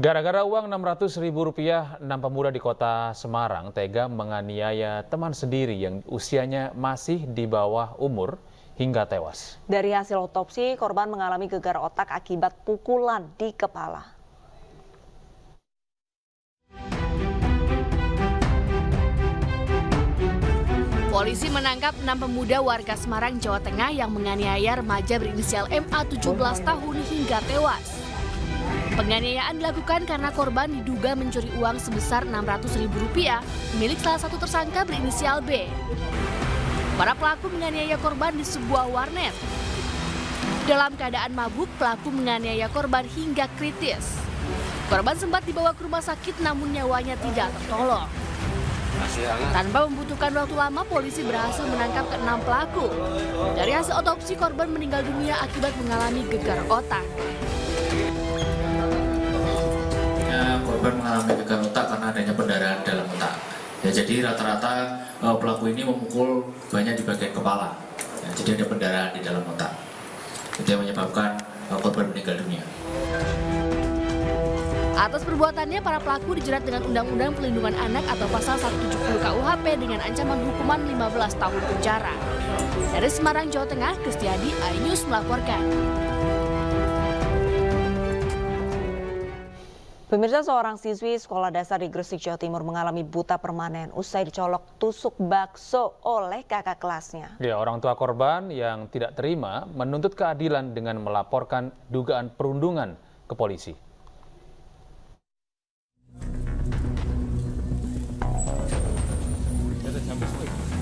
Gara-gara uang Rp600.000, 6 pemuda di kota Semarang tega menganiaya teman sendiri yang usianya masih di bawah umur hingga tewas. Dari hasil otopsi, korban mengalami gegar otak akibat pukulan di kepala. Polisi menangkap 6 pemuda warga Semarang, Jawa Tengah yang menganiaya remaja berinisial MA 17 tahun hingga tewas. Penganiayaan dilakukan karena korban diduga mencuri uang sebesar Rp600.000 milik salah satu tersangka berinisial B. Para pelaku menganiaya korban di sebuah warnet. Dalam keadaan mabuk, pelaku menganiaya korban hingga kritis. Korban sempat dibawa ke rumah sakit namun nyawanya tidak tertolong. Tanpa membutuhkan waktu lama, polisi berhasil menangkap ke-6 pelaku. Dari hasil otopsi, korban meninggal dunia akibat mengalami gegar otak. Korban mengalami gegar otak karena adanya pendarahan dalam otak. Ya, jadi rata-rata pelaku ini memukul banyak di bagian kepala. Ya, jadi ada pendarahan di dalam otak. Itu yang menyebabkan korban meninggal dunia. Atas perbuatannya, para pelaku dijerat dengan Undang-Undang Perlindungan Anak atau Pasal 170 KUHP dengan ancaman hukuman 15 tahun penjara. Dari Semarang, Jawa Tengah, Kristiadi, iNews melaporkan. Pemirsa, seorang siswi sekolah dasar di Gresik, Jawa Timur mengalami buta permanen usai dicolok tusuk bakso oleh kakak kelasnya. Ya, orang tua korban yang tidak terima menuntut keadilan dengan melaporkan dugaan perundungan ke polisi.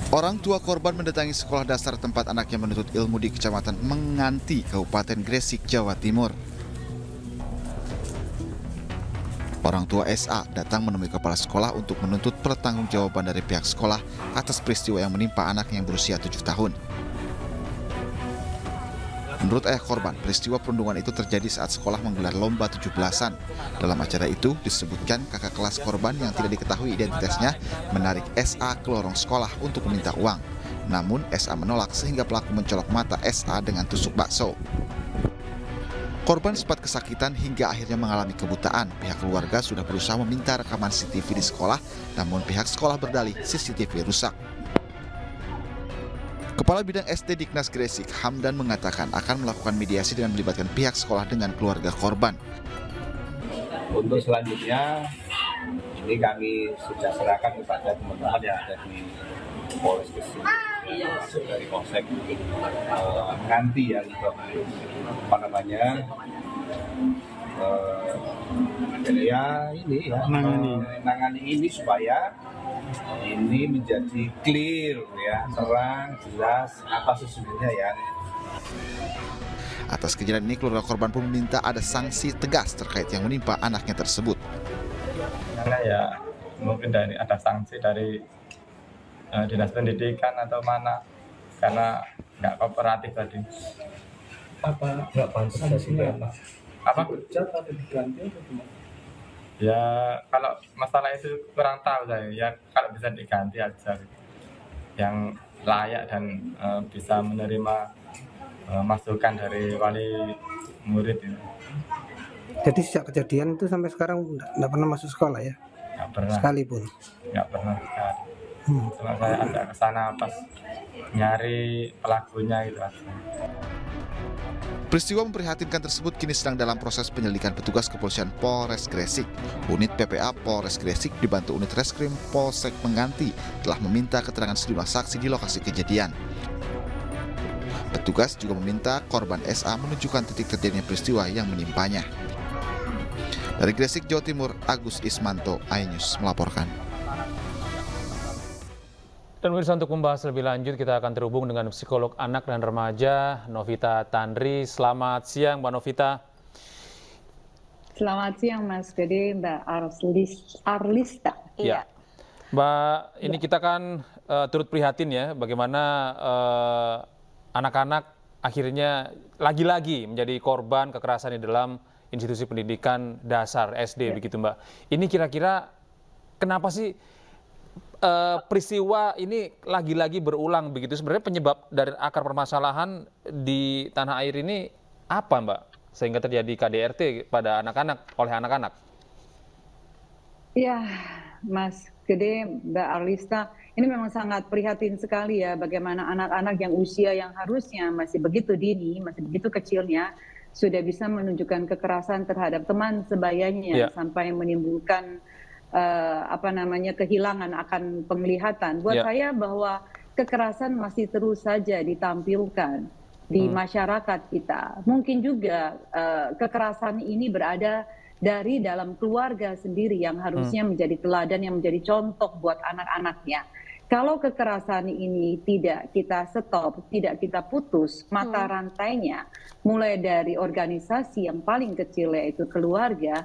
Orang tua korban mendatangi sekolah dasar tempat anaknya menuntut ilmu di Kecamatan Menganti, Kabupaten Gresik, Jawa Timur. Orang tua SA datang menemui kepala sekolah untuk menuntut pertanggungjawaban dari pihak sekolah atas peristiwa yang menimpa anak yang berusia 7 tahun. Menurut ayah korban, peristiwa perundungan itu terjadi saat sekolah menggelar lomba 17-an. Dalam acara itu disebutkan kakak kelas korban yang tidak diketahui identitasnya menarik SA ke lorong sekolah untuk meminta uang. Namun SA menolak sehingga pelaku mencolok mata SA dengan tusuk bakso. Korban sempat kesakitan hingga akhirnya mengalami kebutaan. Pihak keluarga sudah berusaha meminta rekaman CCTV di sekolah, namun pihak sekolah berdalih CCTV rusak. Kepala Bidang SD Diknas Gresik, Hamdan, mengatakan akan melakukan mediasi dengan melibatkan pihak sekolah dengan keluarga korban. Untuk selanjutnya, ini kami sudah serahkan kepada teman-teman yang ada di Polres Gresik, dari Polsek Menganti yang menangani ini supaya ini menjadi clear, ya, terang, jelas apa sesungguhnya ya. Atas kejadian ini, keluarga korban pun meminta ada sanksi tegas terkait yang menimpa anaknya tersebut. Karena ya mungkin ada sanksi dari dinas pendidikan atau mana, karena nggak kooperatif tadi. Apa nggak pantas sanksinya apa? Apa? Dipecat atau diganti atau gimana? Ya kalau masalah itu kurang tahu saya. Ya kalau bisa diganti aja, yang layak dan bisa menerima masukan dari wali murid itu. Jadi sejak kejadian itu sampai sekarang nggak pernah masuk sekolah ya? Nggak pernah. Sekalipun? Nggak pernah sekali. Cuma saya ada kesana pas nyari pelakunya itu aja. Peristiwa memprihatinkan tersebut kini sedang dalam proses penyelidikan petugas kepolisian Polres Gresik. Unit PPA Polres Gresik dibantu unit Reskrim Polsek Menganti telah meminta keterangan sejumlah saksi di lokasi kejadian. Petugas juga meminta korban SA menunjukkan titik terjadinya peristiwa yang menimpanya. Dari Gresik, Jawa Timur, Agus Ismanto, iNews melaporkan. Dan pemirsa, untuk membahas lebih lanjut kita akan terhubung dengan psikolog anak dan remaja Novita Tandri. Selamat siang Mbak Novita. Selamat siang Mas, jadi Mbak Arlista. Iya. Mbak, ini kita kan turut prihatin ya bagaimana anak-anak akhirnya lagi-lagi menjadi korban kekerasan di dalam institusi pendidikan dasar SD, begitu Mbak. Ini kira-kira kenapa sih peristiwa ini lagi-lagi berulang begitu? Sebenarnya penyebab dari akar permasalahan di tanah air ini apa Mbak? Sehingga terjadi KDRT pada anak-anak, oleh anak-anak? Ya, Mas Gede, Mbak Arlista, ini memang sangat prihatin sekali ya bagaimana anak-anak yang usia yang harusnya masih begitu dini, masih begitu kecilnya, sudah bisa menunjukkan kekerasan terhadap teman sebayanya sampai menimbulkan kehilangan akan penglihatan. Buat saya bahwa kekerasan masih terus saja ditampilkan di masyarakat kita. Mungkin juga kekerasan ini berada dari dalam keluarga sendiri yang harusnya menjadi teladan, yang menjadi contoh buat anak-anaknya. Kalau kekerasan ini tidak kita stop, tidak kita putus mata rantainya, mulai dari organisasi yang paling kecil yaitu keluarga,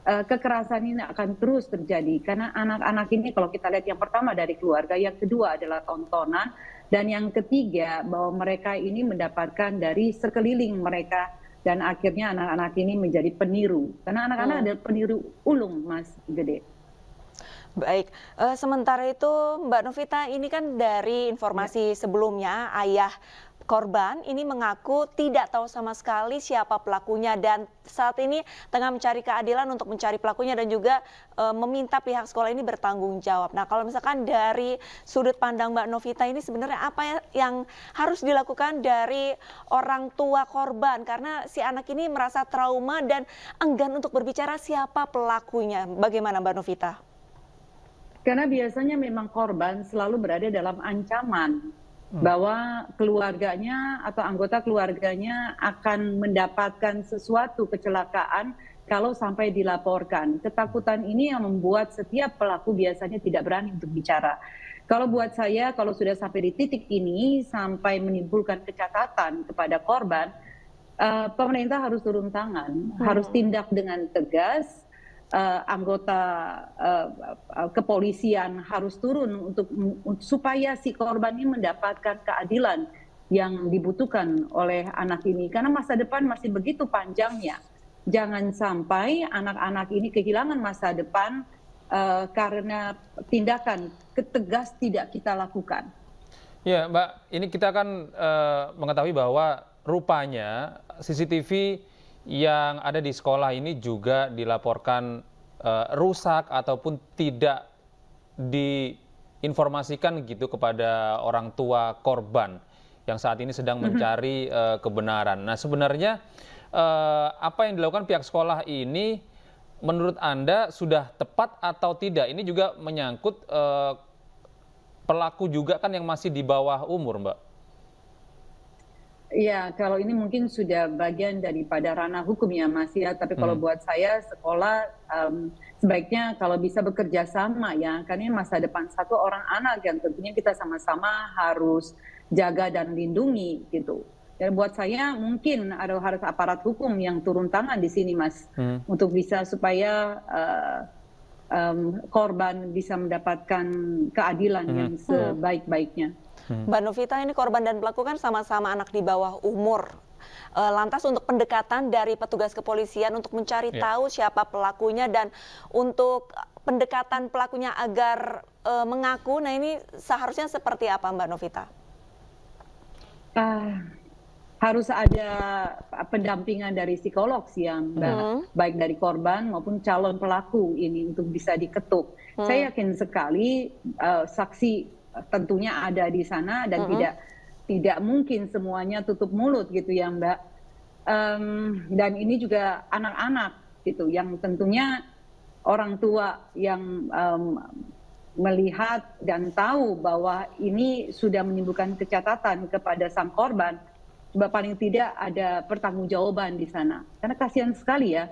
kekerasan ini akan terus terjadi. Karena anak-anak ini kalau kita lihat yang pertama dari keluarga, yang kedua adalah tontonan, dan yang ketiga bahwa mereka ini mendapatkan dari sekeliling mereka, dan akhirnya anak-anak ini menjadi peniru. Karena anak-anak adalah peniru ulung, Mas Gede. Baik, sementara itu Mbak Novita, ini kan dari informasi sebelumnya ayah korban ini mengaku tidak tahu sama sekali siapa pelakunya dan saat ini tengah mencari keadilan untuk mencari pelakunya dan juga meminta pihak sekolah ini bertanggung jawab. Nah, kalau misalkan dari sudut pandang Mbak Novita ini sebenarnya apa yang harus dilakukan dari orang tua korban karena si anak ini merasa trauma dan enggan untuk berbicara siapa pelakunya. Bagaimana Mbak Novita? Karena biasanya memang korban selalu berada dalam ancaman bahwa keluarganya atau anggota keluarganya akan mendapatkan sesuatu kecelakaan kalau sampai dilaporkan. Ketakutan ini yang membuat setiap pelaku biasanya tidak berani untuk bicara. Kalau buat saya, kalau sudah sampai di titik ini, sampai menimbulkan kecacatan kepada korban, pemerintah harus turun tangan, harus tindak dengan tegas. Anggota kepolisian harus turun untuk supaya si korban ini mendapatkan keadilan yang dibutuhkan oleh anak ini karena masa depan masih begitu panjangnya. Jangan sampai anak-anak ini kehilangan masa depan karena tindakan tegas tidak kita lakukan. Ya, Mbak, ini kita akan mengetahui bahwa rupanya CCTV yang ada di sekolah ini juga dilaporkan rusak ataupun tidak diinformasikan gitu kepada orang tua korban yang saat ini sedang mencari kebenaran. Nah, sebenarnya apa yang dilakukan pihak sekolah ini menurut Anda sudah tepat atau tidak? Ini juga menyangkut pelaku juga kan yang masih di bawah umur, Mbak. Iya, kalau ini mungkin sudah bagian daripada ranah hukum ya Mas ya, tapi kalau buat saya sekolah sebaiknya kalau bisa bekerja sama ya, karena masa depan satu orang anak yang tentunya kita sama-sama harus jaga dan lindungi gitu. Dan buat saya mungkin harus aparat hukum yang turun tangan di sini Mas, untuk bisa supaya korban bisa mendapatkan keadilan yang sebaik-baiknya. Mbak Novita, ini korban dan pelaku kan sama-sama anak di bawah umur. Lantas untuk pendekatan dari petugas kepolisian untuk mencari tahu siapa pelakunya dan untuk pendekatan pelakunya agar mengaku, nah ini seharusnya seperti apa Mbak Novita? Harus ada pendampingan dari psikolog sih yang baik dari korban maupun calon pelaku ini untuk bisa diketuk. Saya yakin sekali saksi tentunya ada di sana dan tidak mungkin semuanya tutup mulut gitu ya Mbak. Dan ini juga anak-anak gitu yang tentunya orang tua yang melihat dan tahu bahwa ini sudah menimbulkan kecacatan kepada sang korban, paling tidak ada pertanggungjawaban di sana. Karena kasihan sekali ya.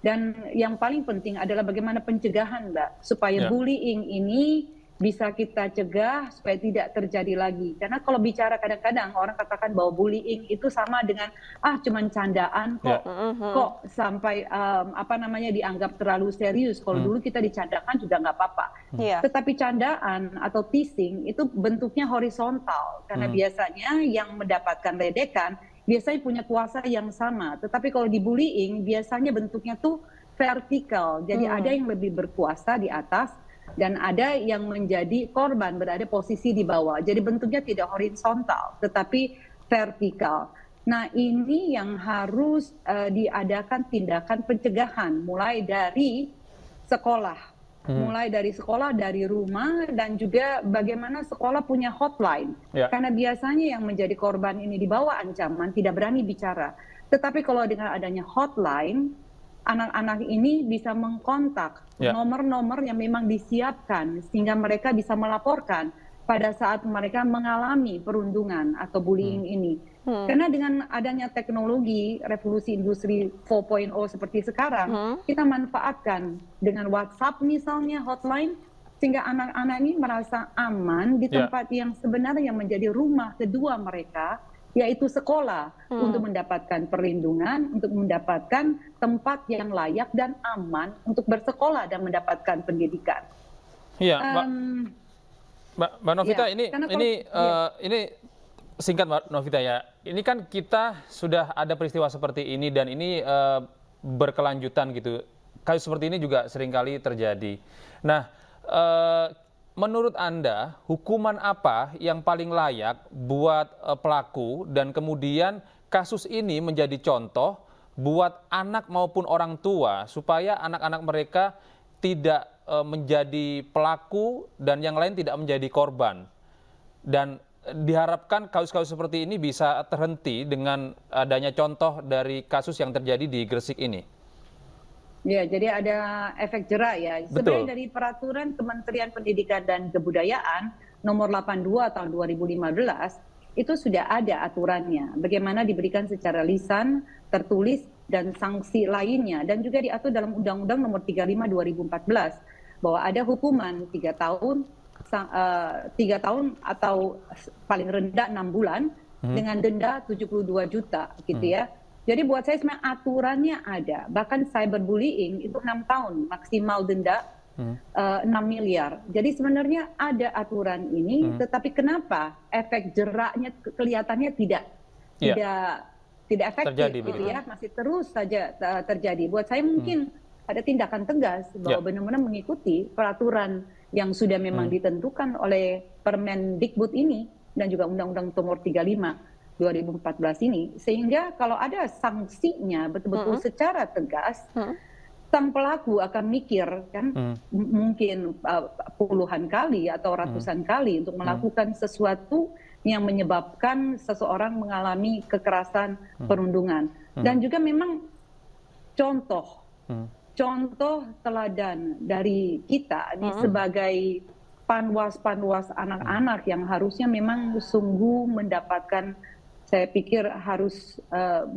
Dan yang paling penting adalah bagaimana pencegahan Mbak supaya bullying ini bisa kita cegah supaya tidak terjadi lagi. Karena kalau bicara kadang-kadang orang katakan bahwa bullying itu sama dengan cuman candaan kok, kok sampai dianggap terlalu serius. Kalau dulu kita dicandakan juga nggak apa-apa. Tetapi candaan atau teasing itu bentuknya horizontal karena biasanya yang mendapatkan ledekan biasanya punya kuasa yang sama. Tetapi kalau di bullying biasanya bentuknya tuh vertikal. Jadi ada yang lebih berkuasa di atas dan ada yang menjadi korban berada posisi di bawah. Jadi bentuknya tidak horizontal, tetapi vertikal. Nah ini yang harus diadakan tindakan pencegahan mulai dari sekolah. mulai dari sekolah, dari rumah, dan juga bagaimana sekolah punya hotline. Karena biasanya yang menjadi korban ini di bawah ancaman tidak berani bicara. Tetapi kalau dengan adanya hotline, anak-anak ini bisa mengkontak nomor-nomor yang memang disiapkan sehingga mereka bisa melaporkan pada saat mereka mengalami perundungan atau bullying ini. Karena dengan adanya teknologi, revolusi industri 4.0 seperti sekarang, kita manfaatkan dengan WhatsApp misalnya, hotline, sehingga anak-anak ini merasa aman di tempat yang sebenarnya menjadi rumah kedua mereka, yaitu sekolah, untuk mendapatkan perlindungan, untuk mendapatkan tempat yang layak dan aman untuk bersekolah dan mendapatkan pendidikan. Iya, Mbak Novita, ini singkat Mbak Novita ya. Ini kan kita sudah ada peristiwa seperti ini dan ini berkelanjutan gitu. Kasus seperti ini juga seringkali terjadi. Nah, menurut Anda hukuman apa yang paling layak buat pelaku dan kemudian kasus ini menjadi contoh buat anak maupun orang tua supaya anak-anak mereka tidak menjadi pelaku dan yang lain tidak menjadi korban. Dan diharapkan kasus-kasus seperti ini bisa terhenti dengan adanya contoh dari kasus yang terjadi di Gresik ini. Ya, jadi ada efek jerak ya. Sebenarnya dari peraturan Kementerian Pendidikan dan Kebudayaan nomor 82 tahun 2015 itu sudah ada aturannya. Bagaimana diberikan secara lisan, tertulis, dan sanksi lainnya. Dan juga diatur dalam Undang-Undang nomor 35 2014 bahwa ada hukuman 3 tahun atau paling rendah 6 bulan dengan denda 72 juta gitu ya. Jadi buat saya sebenarnya aturannya ada. Bahkan cyberbullying itu 6 tahun maksimal denda 6 miliar. Jadi sebenarnya ada aturan ini, tetapi kenapa efek jeraknya kelihatannya tidak efektif terjadi, gitu ya, masih terus saja terjadi. Buat saya mungkin ada tindakan tegas bahwa benar-benar mengikuti peraturan yang sudah memang ditentukan oleh Permendikbud ini dan juga Undang-Undang nomor 35 2014 ini, sehingga kalau ada sanksinya betul-betul secara tegas, sang pelaku akan mikir kan mungkin puluhan kali atau ratusan kali untuk melakukan sesuatu yang menyebabkan seseorang mengalami kekerasan perundungan. Dan juga memang contoh teladan dari kita sebagai panwas-panwas anak-anak yang harusnya memang sungguh mendapatkan, saya pikir harus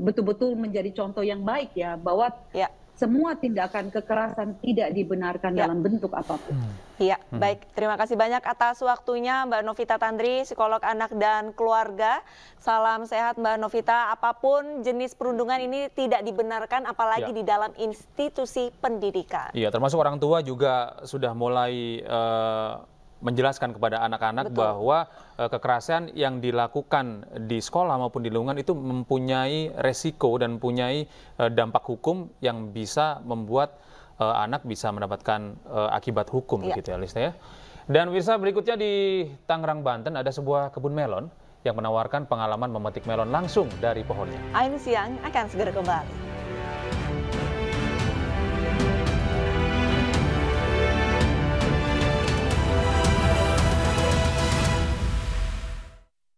betul-betul menjadi contoh yang baik ya, bahwa semua tindakan kekerasan tidak dibenarkan dalam bentuk apapun. Iya, baik. Terima kasih banyak atas waktunya Mbak Novita Tandri, psikolog anak dan keluarga. Salam sehat Mbak Novita. Apapun jenis perundungan ini tidak dibenarkan, apalagi di dalam institusi pendidikan. Iya, termasuk orang tua juga sudah mulai menjelaskan kepada anak-anak bahwa kekerasan yang dilakukan di sekolah maupun di lingkungan itu mempunyai resiko dan mempunyai dampak hukum yang bisa membuat anak bisa mendapatkan akibat hukum gitu ya, Lista ya. Dan pemirsa, berikutnya di Tangerang, Banten ada sebuah kebun melon yang menawarkan pengalaman memetik melon langsung dari pohonnya. Ain Siang akan segera kembali.